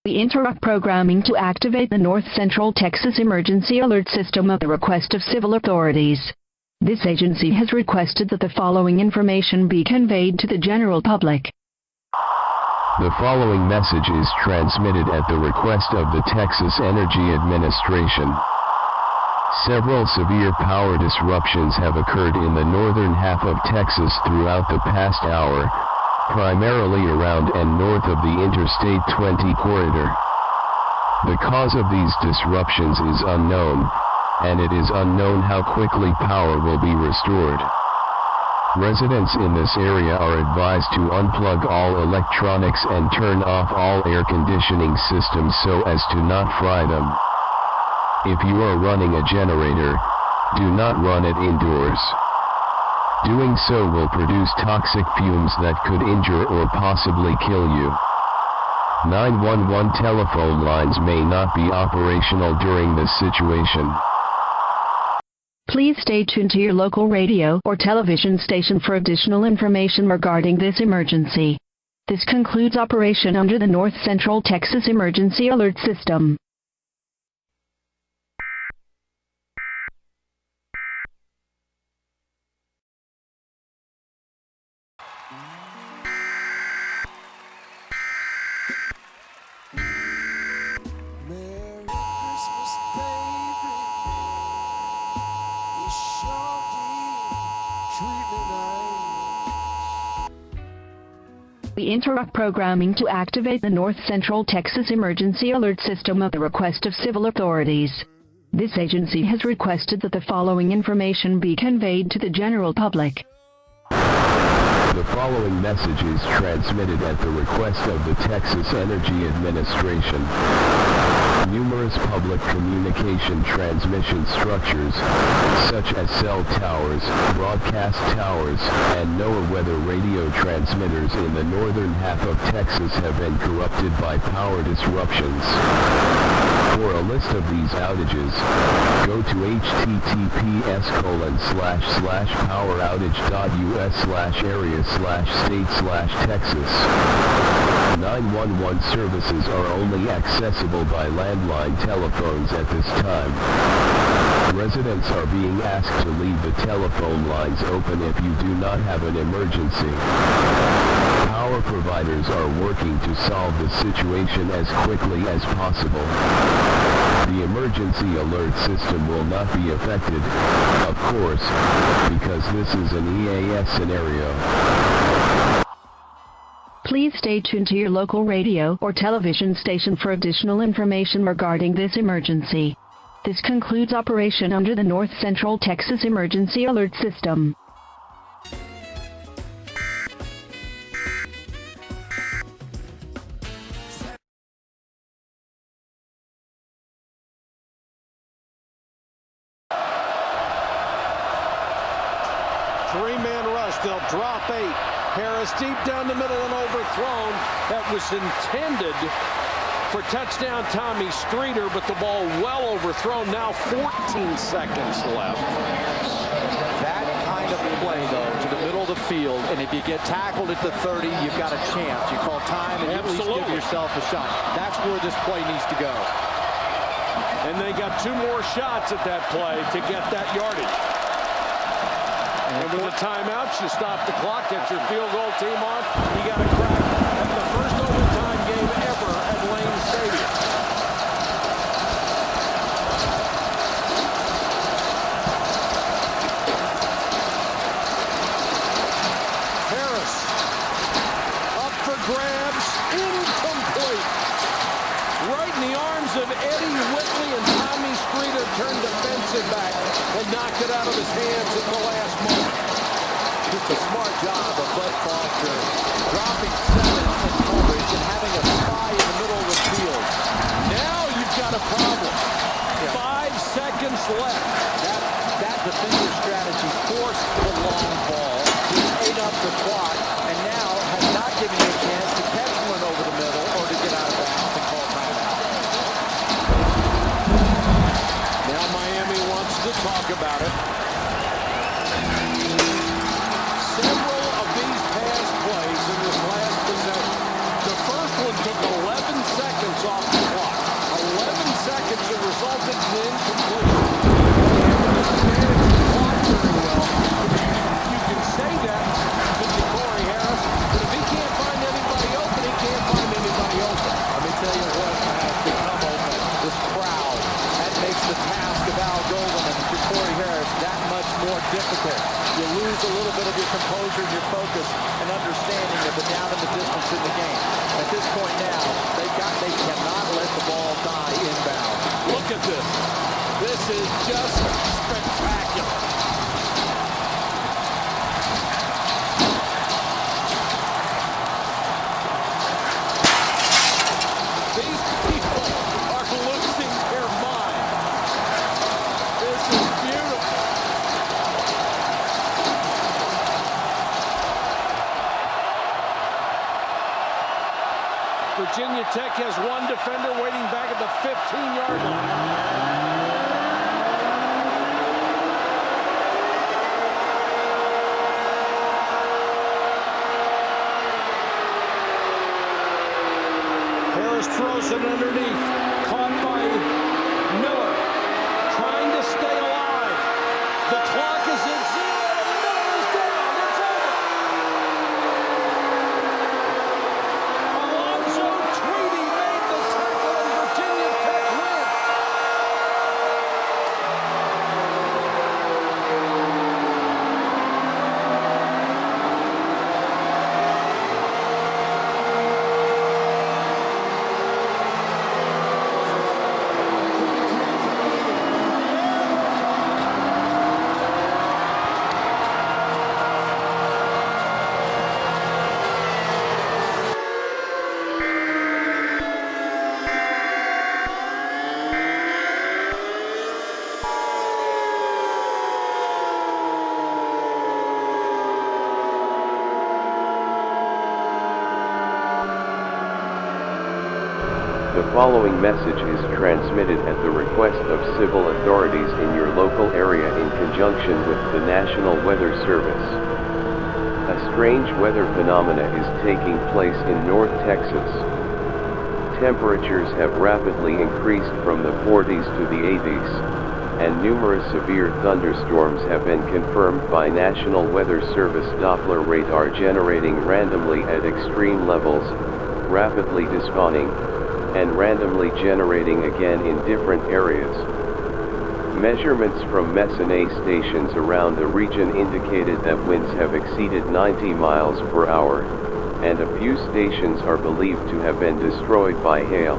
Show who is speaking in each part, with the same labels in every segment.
Speaker 1: We interrupt programming to activate the North Central Texas Emergency Alert System at the request of civil authorities. This agency has requested that the following information be conveyed to the general public.
Speaker 2: The following message is transmitted at the request of the Texas Energy Administration. Several severe power disruptions have occurred in the northern half of Texas throughout the past hour, primarily around and north of the Interstate 20 corridor. The cause of these disruptions is unknown, and it is unknown how quickly power will be restored. Residents in this area are advised to unplug all electronics and turn off all air conditioning systems so as to not fry them. If you are running a generator, do not run it indoors. Doing so will produce toxic fumes that could injure or possibly kill you. 911 telephone lines may not be operational during this situation.
Speaker 1: Please stay tuned to your local radio or television station for additional information regarding this emergency. This concludes operation under the North Central Texas Emergency Alert System. We interrupt programming to activate the North Central Texas Emergency Alert System at the request of civil authorities. This agency has requested that the following information be conveyed to the general public.
Speaker 2: The following message is transmitted at the request of the Texas Energy Administration. Numerous public communication transmission structures, such as cell towers, broadcast towers, and NOAA weather radio transmitters in the northern half of Texas have been corrupted by power disruptions. For a list of these outages, go to https://poweroutage.us/area/state/Texas. 911 services are only accessible by landline telephones at this time. Residents are being asked to leave the telephone lines open if you do not have an emergency. Power providers are working to solve the situation as quickly as possible. The emergency alert system will not be affected, of course, because this is an EAS scenario.
Speaker 1: Please stay tuned to your local radio or television station for additional information regarding this emergency. This concludes operation under the North Central Texas Emergency Alert System.
Speaker 3: Three-man rush, they'll drop 8. Harris deep down the middle and overthrown. That was intended for touchdown Tommy Streeter, but the ball well overthrown. Now 14 seconds left.
Speaker 4: That kind of play, though, to the middle of the field, and if you get tackled at the 30, you've got a chance. You call time and you at least give yourself a shot. That's where this play needs to go.
Speaker 3: And they got 2 more shots at that play to get that yardage. And with a timeout, you stop the clock, get your field goal team on. You got a crack at the first overtime game ever at Lane Stadium. Harris up for grabs, incomplete. Right in the arms of Eddie Whitley, and Tommy Streeter turned defensive back and knocked it out of his hands at the last moment. Just a smart job of Bud Foster, dropping 7 in coverage and having a spy in the middle of the field. Now you've got a problem. 5 seconds left. That defensive strategy forced the long ball, which ate up the clock, and now has not given you a chance to catch one over the middle or to get out of bounds and call timeout. Now Miami wants to talk about it. Several of these pass plays in this last possession. The first one took 11 seconds off
Speaker 4: bit of your composure and your focus and understanding of the down and the distance in the game. At this point now, they cannot let the ball die inbound.
Speaker 3: Look at this. This is just spectacular. These people are losing their mind. This is beautiful. Virginia Tech has one defender waiting back at the 15-yard line. Harris throws it underneath. Caught by Miller. Trying to stay alive. The clock is at 0. Miller is down. It's over. Alonzo Tweedy made the tackle and Virginia Tech wins.
Speaker 2: The following message is transmitted at the request of civil authorities in your local area in conjunction with the National Weather Service. A strange weather phenomena is taking place in North Texas. Temperatures have rapidly increased from the 40s to the 80s, and numerous severe thunderstorms have been confirmed by National Weather Service Doppler radar generating randomly at extreme levels, rapidly despawning, and randomly generating again in different areas. Measurements from Messonnier stations around the region indicated that winds have exceeded 90 miles per hour, and a few stations are believed to have been destroyed by hail.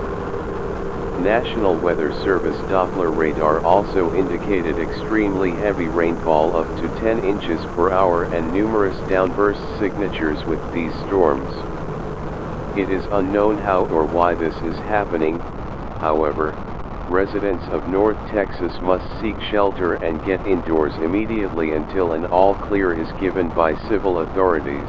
Speaker 2: National Weather Service Doppler radar also indicated extremely heavy rainfall up to 10 inches per hour and numerous downburst signatures with these storms. It is unknown how or why this is happening. However, residents of North Texas must seek shelter and get indoors immediately until an all clear is given by civil authorities.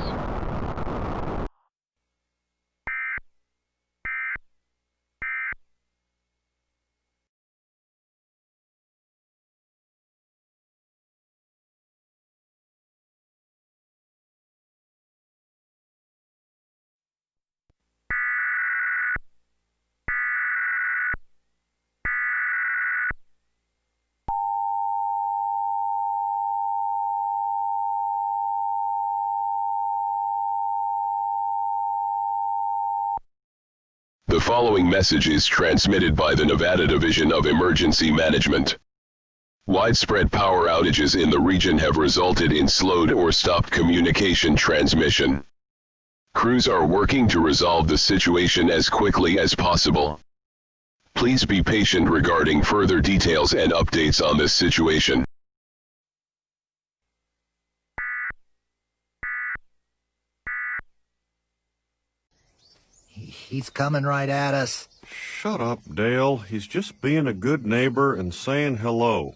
Speaker 5: The following message is transmitted by the Nevada Division of Emergency Management. Widespread power outages in the region have resulted in slowed or stopped communication transmission. Crews are working to resolve the situation as quickly as possible. Please be patient regarding further details and updates on this situation.
Speaker 6: He's coming right at us.
Speaker 7: Shut up, Dale. He's just being a good neighbor and saying hello.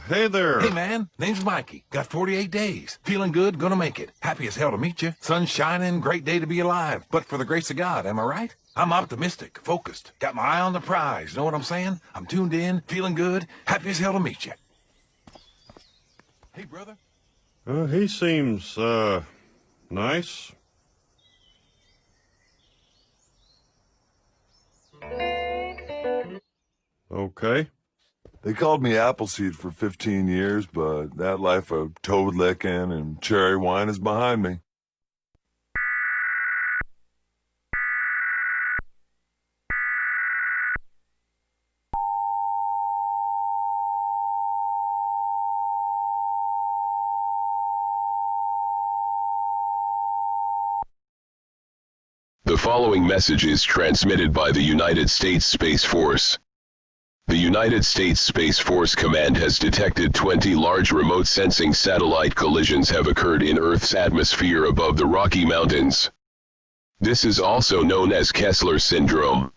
Speaker 7: Hey there.
Speaker 8: Hey, man. Name's Mikey. Got 48 days. Feeling good, gonna make it. Happy as hell to meet you. Sun shining, great day to be alive. But for the grace of God, am I right? I'm optimistic, focused. Got my eye on the prize, know what I'm saying? I'm tuned in, feeling good, happy as hell to meet you. Hey, brother.
Speaker 7: He seems, nice. Okay.
Speaker 9: They called me Appleseed for 15 years, but that life of toad licking and cherry wine is behind me.
Speaker 5: The following message is transmitted by the United States Space Force. The United States Space Force Command has detected 20 large remote sensing satellite collisions have occurred in Earth's atmosphere above the Rocky Mountains. This is also known as Kessler syndrome.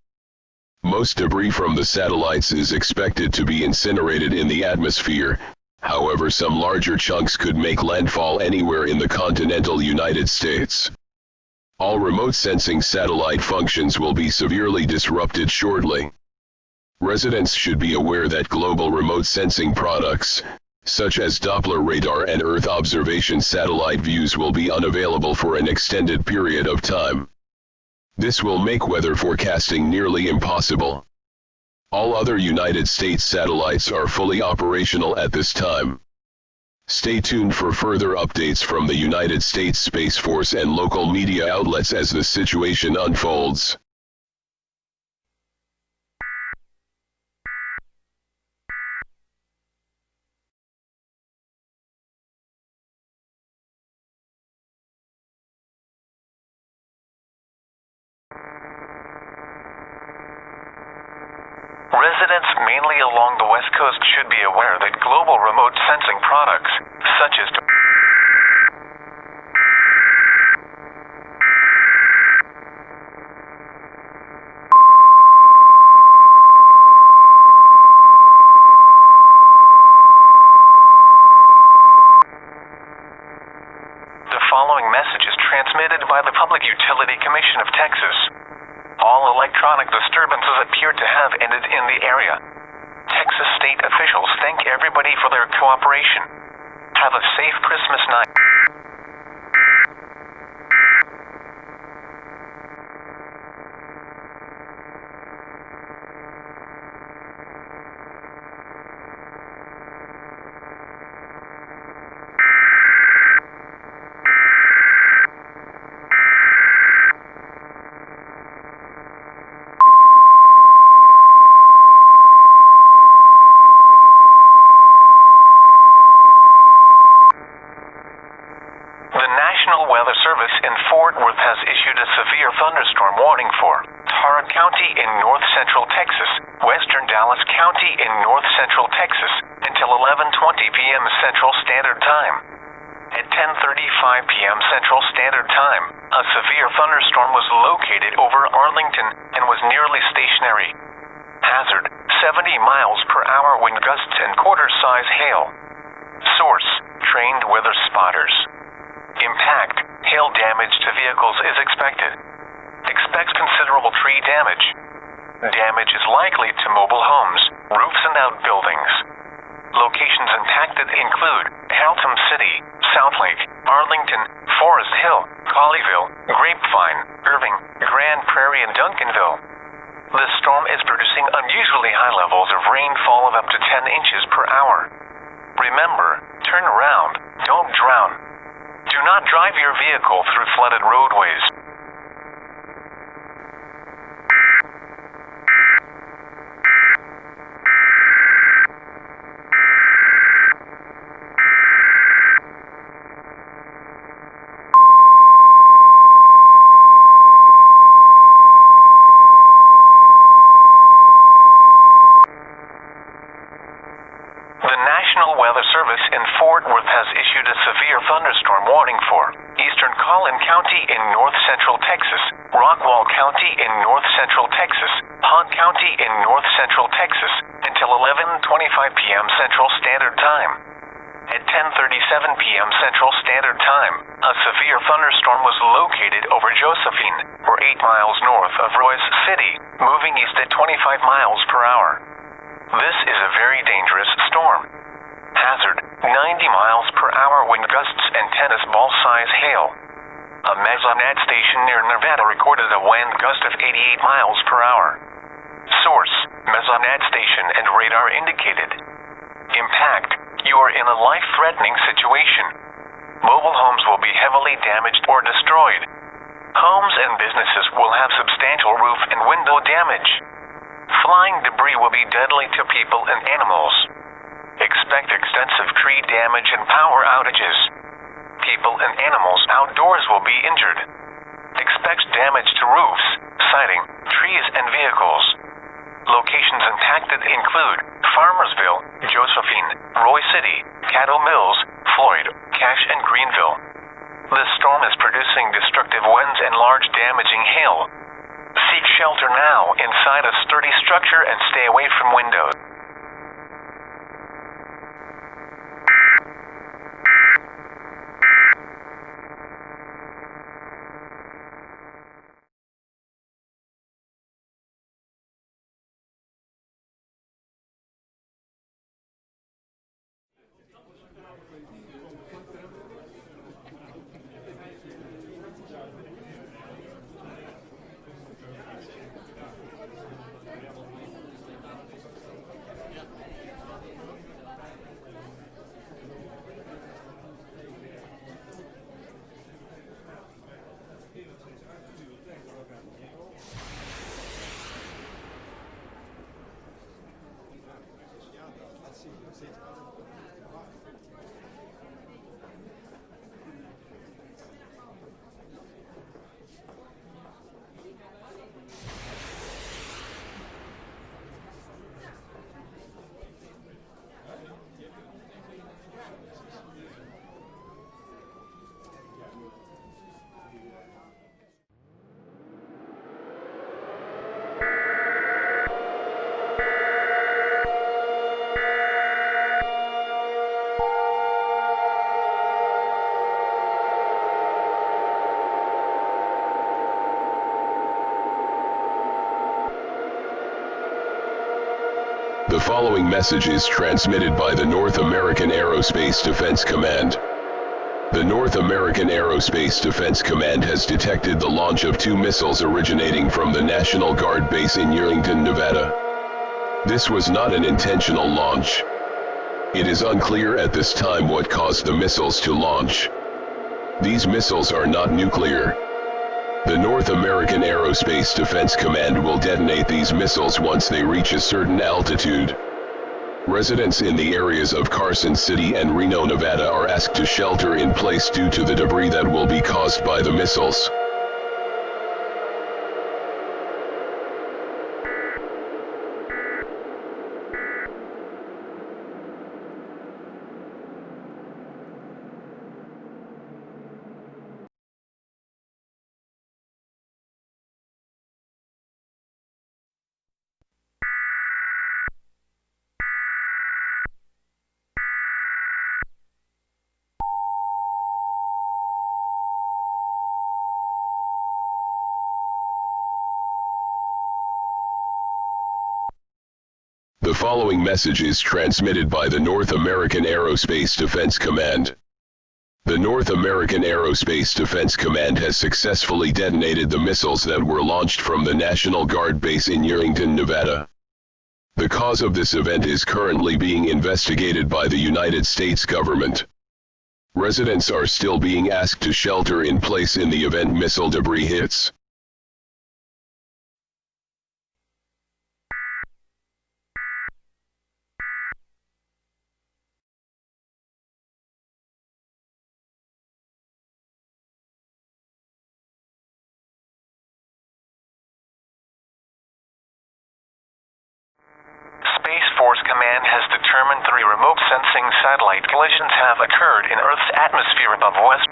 Speaker 5: Most debris from the satellites is expected to be incinerated in the atmosphere. However, some larger chunks could make landfall anywhere in the continental United States. All remote sensing satellite functions will be severely disrupted shortly. Residents should be aware that global remote sensing products, such as Doppler radar and Earth observation satellite views, will be unavailable for an extended period of time. This will make weather forecasting nearly impossible. All other United States satellites are fully operational at this time. Stay tuned for further updates from the United States Space Force and local media outlets as the situation unfolds.
Speaker 10: Residents mainly along the West Coast should be aware that global remote sensing products, such as the following message is transmitted by the Public Utility Commission of Texas. All electronic disturbances appear to have ended in the area. Texas state officials thank everybody for their cooperation. Have a safe Christmas night. Thunderstorm warning for Tarrant County in north central Texas, western Dallas County in north central Texas, until 11:20 p.m. Central Standard Time. At 10:35 p.m. Central Standard Time, a severe thunderstorm was located over Arlington and was nearly stationary. Hazard, 70 miles per hour wind gusts and quarter-size hail. Source, trained weather spotters. Impact, hail damage to vehicles is expected. Expects considerable tree damage. Damage is likely to mobile homes, roofs and outbuildings. Locations impacted include Haltom City, Southlake, Arlington, Forest Hill, Colleyville, Grapevine, Irving, Grand Prairie and Duncanville. The storm is producing unusually high levels of rainfall of up to 10 inches per hour. Remember, turn around, don't drown. Do not drive your vehicle through flooded roadways. Thunderstorm warning for eastern Collin County in north central Texas, Rockwall County in north central Texas, Hunt County in north central Texas, until 11:25 p.m. Central Standard Time. At 10:37 p.m. Central Standard Time, a severe thunderstorm was located over Josephine, or 8 miles north of Royce City, moving east at 25 miles per hour. This is a very dangerous storm. Hazard, 90 miles per hour wind gusts and tennis ball-size hail. A Mesonet station near Nevada recorded a wind gust of 88 miles per hour. Source, Mesonet station and radar indicated. Impact, you are in a life-threatening situation. Mobile homes will be heavily damaged or destroyed. Homes and businesses will have substantial roof and window damage. Flying debris will be deadly to people and animals. Expect extensive tree damage and power outages. People and animals outdoors will be injured. Expect damage to roofs, siding, trees, and vehicles. Locations impacted include Farmersville, Josephine, Roy City, Caddo Mills, Floyd, Cache, and Greenville. This storm is producing destructive winds and large damaging hail. Seek shelter now inside a sturdy structure and stay away from windows.
Speaker 5: The following message is transmitted by the North American Aerospace Defense Command. The North American Aerospace Defense Command has detected the launch of 2 missiles originating from the National Guard base in Yerington, Nevada. This was not an intentional launch. It is unclear at this time what caused the missiles to launch. These missiles are not nuclear. The North American Aerospace Defense Command will detonate these missiles once they reach a certain altitude. Residents in the areas of Carson City and Reno, Nevada are asked to shelter in place due to the debris that will be caused by the missiles. The following message is transmitted by the North American Aerospace Defense Command. The North American Aerospace Defense Command has successfully detonated the missiles that were launched from the National Guard base in Yerington, Nevada. The cause of this event is currently being investigated by the United States government. Residents are still being asked to shelter in place in the event missile debris hits.
Speaker 10: Space Force Command has determined 3 remote sensing satellite collisions have occurred in Earth's atmosphere above West.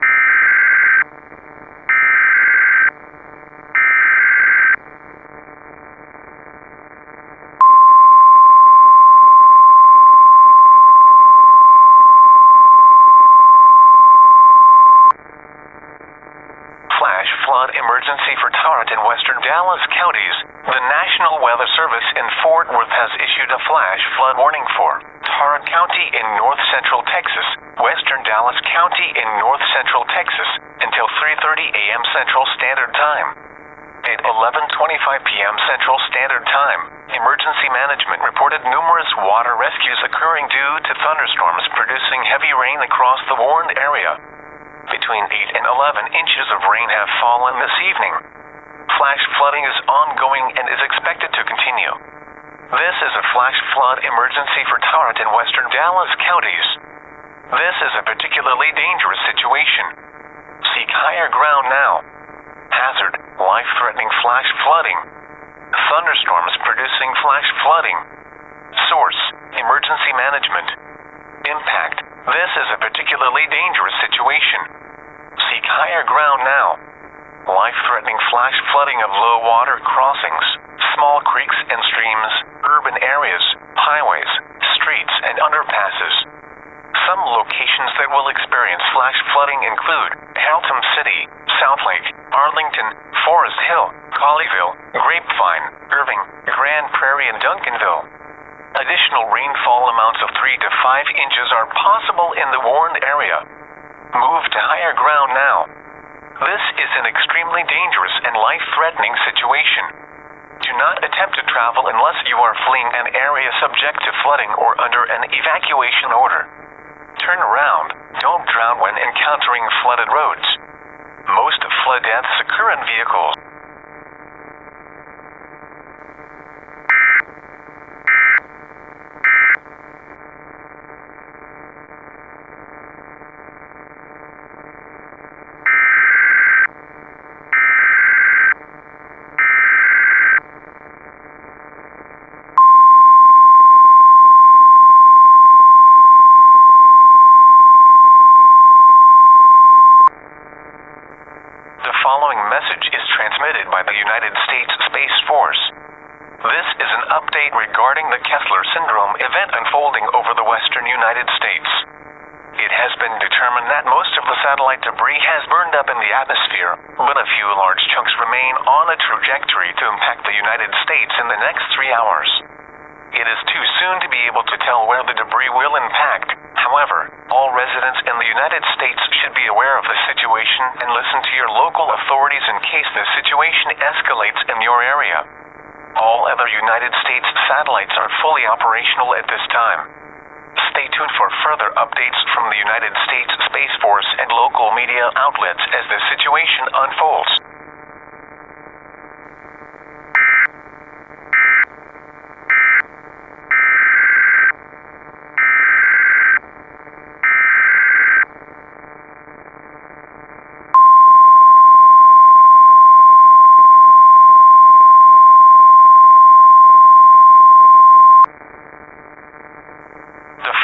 Speaker 10: Flash flood emergency for Tarrant and western Dallas counties. The National Weather Service in Fort Worth has issued a flash flood warning for Tarrant County in north central Texas, western Dallas County in north central Texas, until 3:30 a.m. Central Standard Time. At 11:25 p.m. Central Standard Time, Emergency Management reported numerous water rescues occurring due to thunderstorms producing heavy rain across the warned area. Between 8 and 11 inches of rain have fallen this evening. Flash flooding is ongoing and is expected to continue. This is a flash flood emergency for Tarrant and western Dallas counties. This is a particularly dangerous situation. Seek higher ground now. Hazard life-threatening flash flooding. Thunderstorms producing flash flooding. Source: emergency management. Impact: this is a particularly dangerous situation. Seek higher ground now. Life-threatening flash flooding of low water crossings, small creeks and streams, urban areas, highways, streets, and underpasses. Some locations that will experience flash flooding include Haltom City, Southlake, Arlington, Forest Hill, Colleyville, Grapevine, Irving, Grand Prairie, and Duncanville. Additional rainfall amounts of 3 to 5 inches are possible in the warned area. Move to higher ground now. This is an extremely dangerous and life-threatening situation. Do not attempt to travel unless you are fleeing an area subject to flooding or under an evacuation order. Turn around. Don't drown when encountering flooded roads. Most flood deaths occur in vehicles. Following message is transmitted by the United States Space Force. This is an update regarding the Kessler Syndrome event unfolding over the western United States. It has been determined that most of the satellite debris has burned up in the atmosphere, but a few large chunks remain on a trajectory to impact the United States in the next 3 hours. It is too soon to be able to tell where the debris will impact. However, all residents in the United States should be aware of the situation and listen to your local authorities in case the situation escalates in your area. All other United States satellites are fully operational at this time. Stay tuned for further updates from the United States Space Force and local media outlets as the situation unfolds.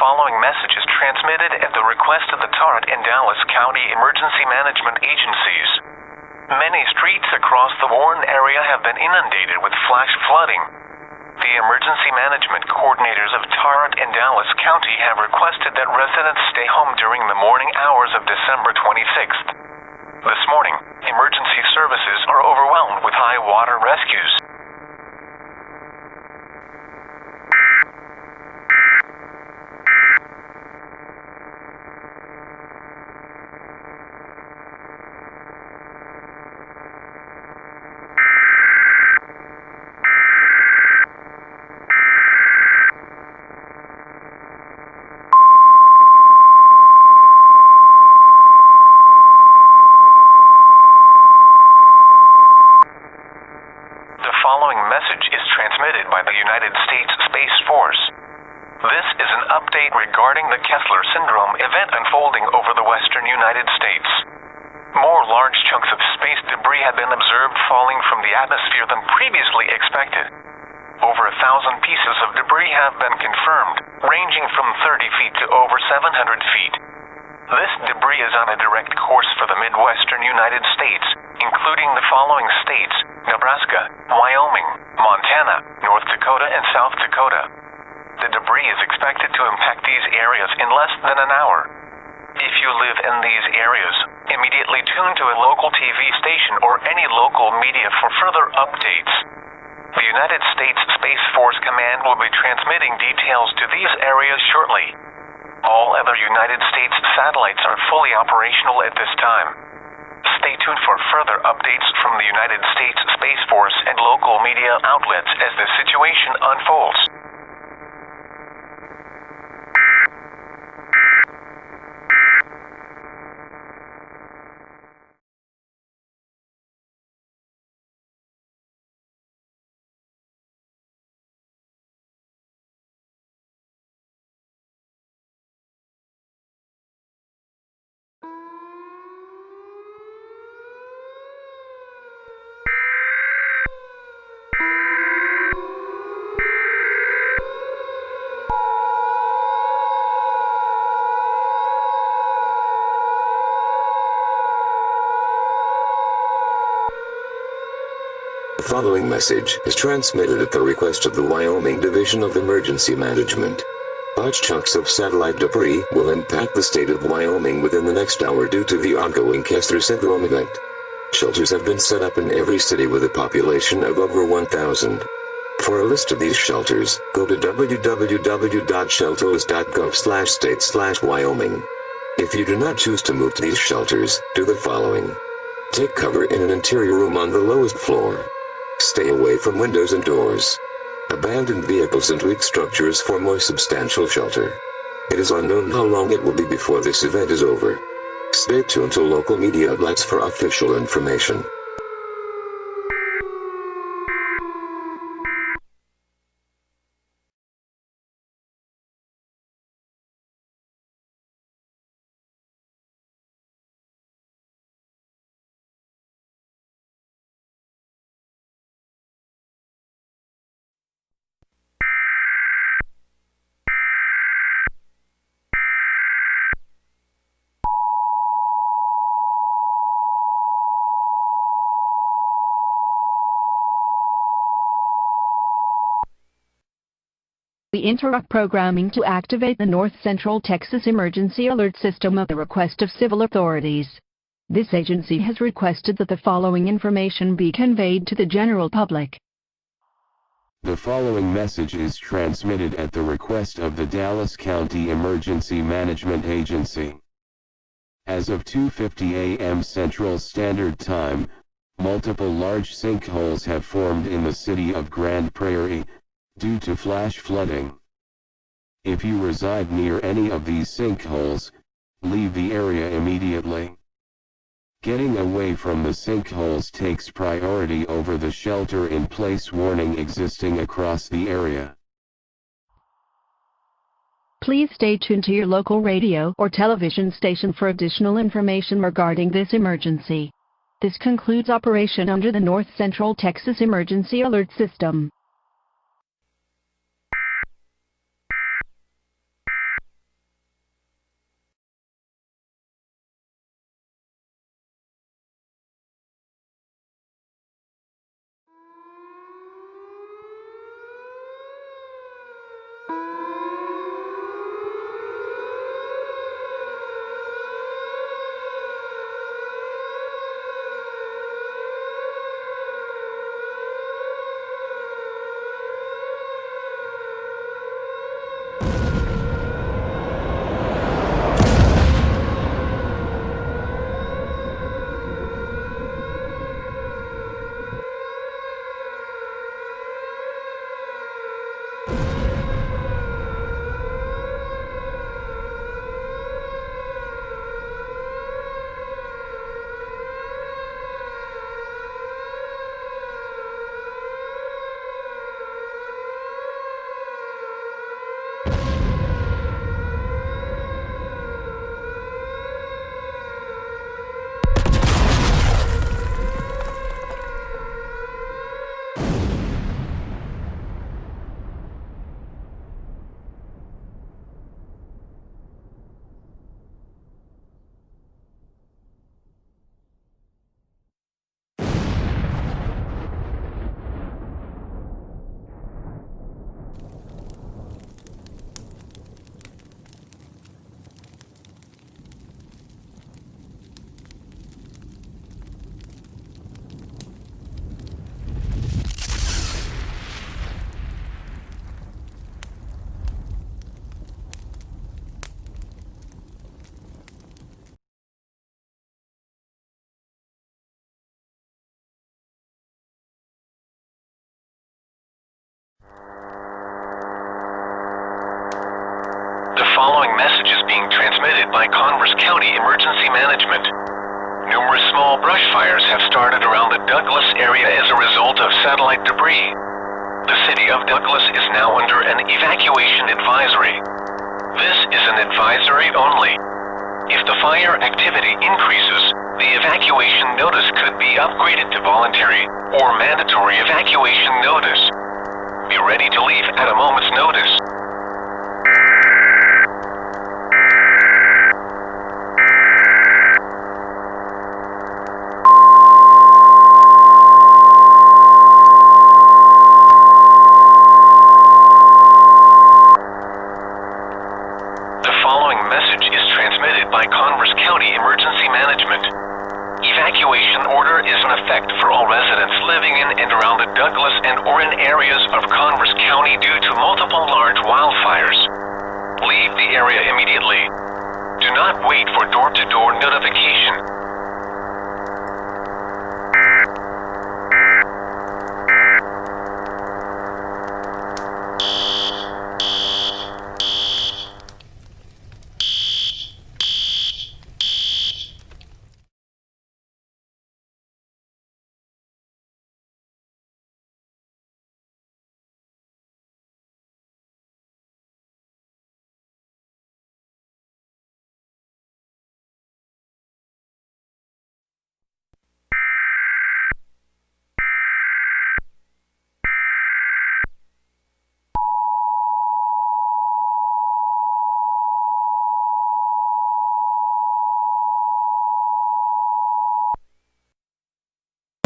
Speaker 10: Following message is transmitted at the request of the Tarrant and Dallas County Emergency Management Agencies. Many streets across the Warren area have been inundated with flash flooding. The emergency management coordinators of Tarrant and Dallas County have requested that residents stay home during the morning hours of December 26th. This morning, emergency services are overwhelmed with high water rescues. Following message is transmitted by the United States Space Force. This is an update regarding the Kessler Syndrome event unfolding over the western United States. More large chunks of space debris have been observed falling from the atmosphere than previously expected. Over 1,000 pieces of debris have been confirmed, ranging from 30 feet to over 700 feet. This debris is on a direct course for the Midwestern United States, including the following states: Nebraska, Wyoming, Montana, North Dakota, and South Dakota. The debris is expected to impact these areas in less than an hour. If you live in these areas, immediately tune to a local TV station or any local media for further updates. The United States Space Force Command will be transmitting details to these areas shortly. All other United States satellites are fully operational at this time. Stay tuned for further updates from the United States Space Force and local media outlets as the situation unfolds.
Speaker 11: The following message is transmitted at the request of the Wyoming Division of Emergency Management. Large chunks of satellite debris will impact the state of Wyoming within the next hour due to the ongoing Kessler Syndrome event. Shelters have been set up in every city with a population of over 1,000. For a list of these shelters, go to www.shelters.gov/state/Wyoming. If you do not choose to move to these shelters, do the following. Take cover in an interior room on the lowest floor. Stay away from windows and doors. Abandon vehicles and weak structures for more substantial shelter. It is unknown how long it will be before this event is over. Stay tuned to local media outlets for official information.
Speaker 1: We interrupt programming to activate the North Central Texas Emergency Alert System at the request of civil authorities. This agency has requested that the following information be conveyed to the general public.
Speaker 2: The following message is transmitted at the request of the Dallas County Emergency Management Agency. As of 2:50 a.m. Central Standard Time, multiple large sinkholes have formed in the city of Grand Prairie, due to flash flooding. If you reside near any of these sinkholes, leave the area immediately. Getting away from the sinkholes takes priority over the shelter-in-place warning existing across the area.
Speaker 1: Please stay tuned to your local radio or television station for additional information regarding this emergency. This concludes operation under the North Central Texas Emergency Alert System.
Speaker 10: The following message is being transmitted by Converse County Emergency Management. Numerous small brush fires have started around the Douglas area as a result of satellite debris. The city of Douglas is now under an evacuation advisory. This is an advisory only. If the fire activity increases, the evacuation notice could be upgraded to voluntary or mandatory evacuation notice. Be ready to leave at a moment's notice. County Emergency Management. Evacuation order is in effect for all residents living in and around the Douglas and Orin areas of Converse County due to multiple large wildfires. Leave the area immediately. Do not wait for door-to-door notification.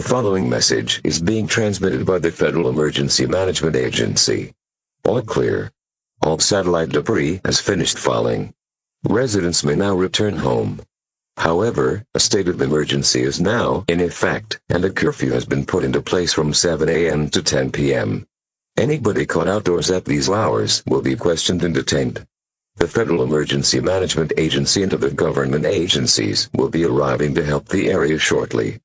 Speaker 11: The following message is being transmitted by the Federal Emergency Management Agency. All clear. All satellite debris has finished falling. Residents may now return home. However, a state of emergency is now in effect, and a curfew has been put into place from 7 a.m. to 10 p.m. Anybody caught outdoors at these hours will be questioned and detained. The Federal Emergency Management Agency and other government agencies will be arriving to help the area shortly.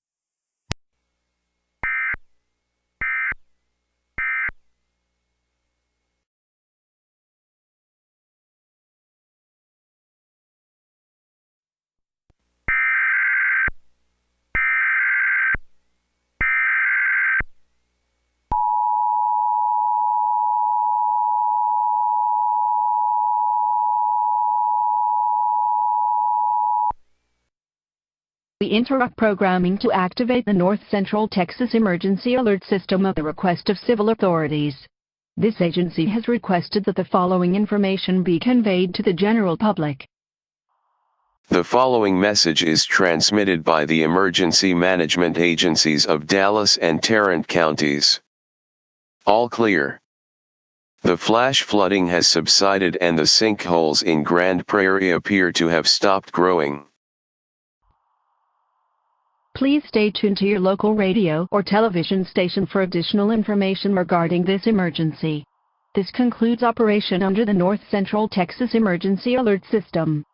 Speaker 1: We interrupt programming to activate the North Central Texas Emergency Alert System at the request of civil authorities. This agency has requested that the following information be conveyed to the general public.
Speaker 2: The following message is transmitted by the emergency management agencies of Dallas and Tarrant counties. All clear. The flash flooding has subsided and the sinkholes in Grand Prairie appear to have stopped growing.
Speaker 1: Please stay tuned to your local radio or television station for additional information regarding this emergency. This concludes operation under the North Central Texas Emergency Alert System.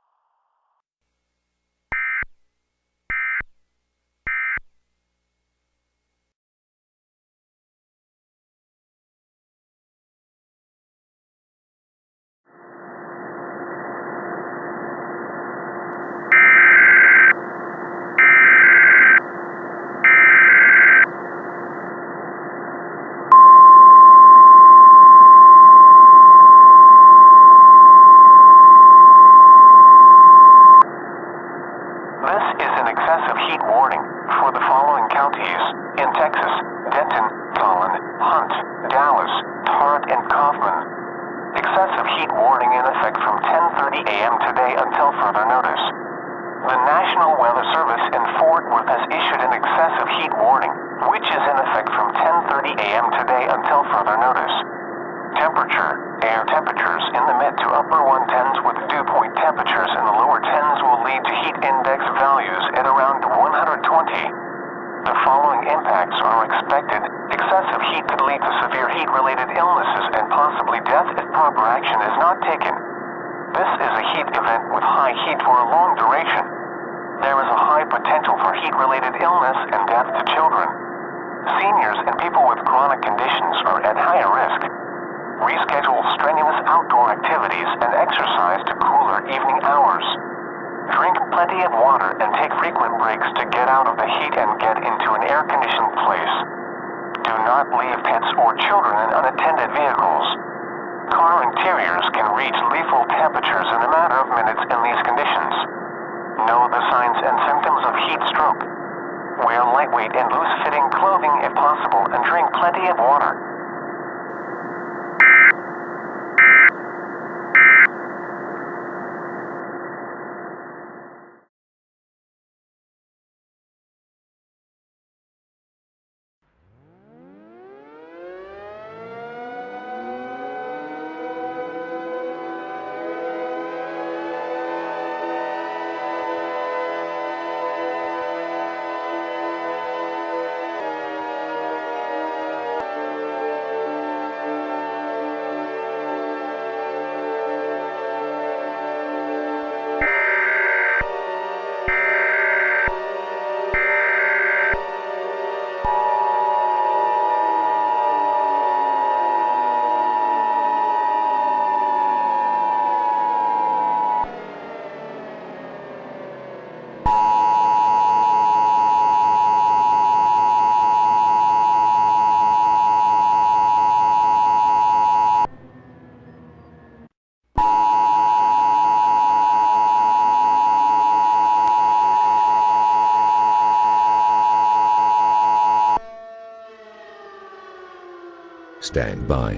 Speaker 11: Stand by.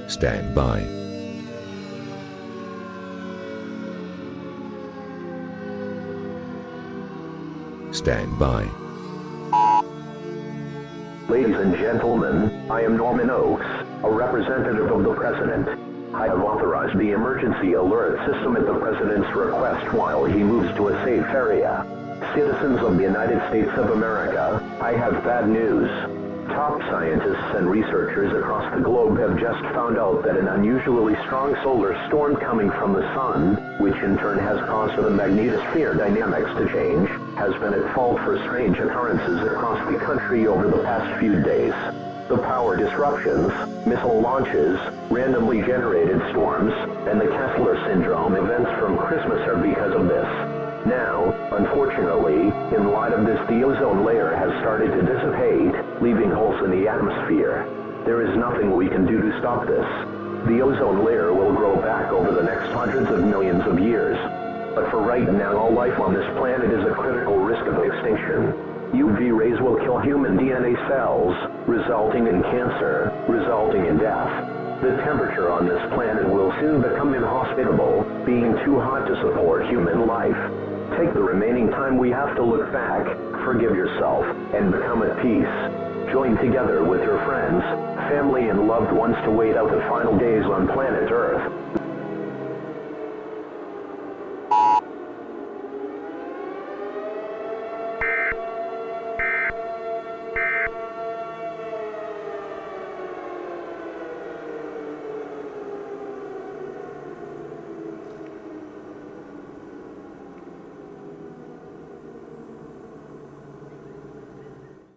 Speaker 11: Stand by. Stand by.
Speaker 12: Ladies and gentlemen, I am Norman Oakes, a representative of the President. I have authorized the emergency alert system at the President's request while he moves to a safe area. Citizens of the United States of America, I have bad news. Top scientists and researchers across the globe have just found out that an unusually strong solar storm coming from the sun, which in turn has caused the magnetosphere dynamics to change, has been at fault for strange occurrences across the country over the past few days. The power disruptions, missile launches, randomly generated storms, and the Kessler syndrome events from Christmas are because of this. Now, unfortunately, in light of this, the ozone layer has started to dissipate, leaving holes in the atmosphere. There is nothing we can do to stop this. The ozone layer will grow back over the next hundreds of millions of years. But for right now, all life on this planet is at critical risk of extinction. UV rays will kill human DNA cells, resulting in cancer, resulting in death. The temperature on this planet will soon become inhospitable, being too hot to support human life. Take the remaining time we have to look back, forgive yourself, and become at peace. Join together with your friends, family, and loved ones to wait out the final days on planet Earth.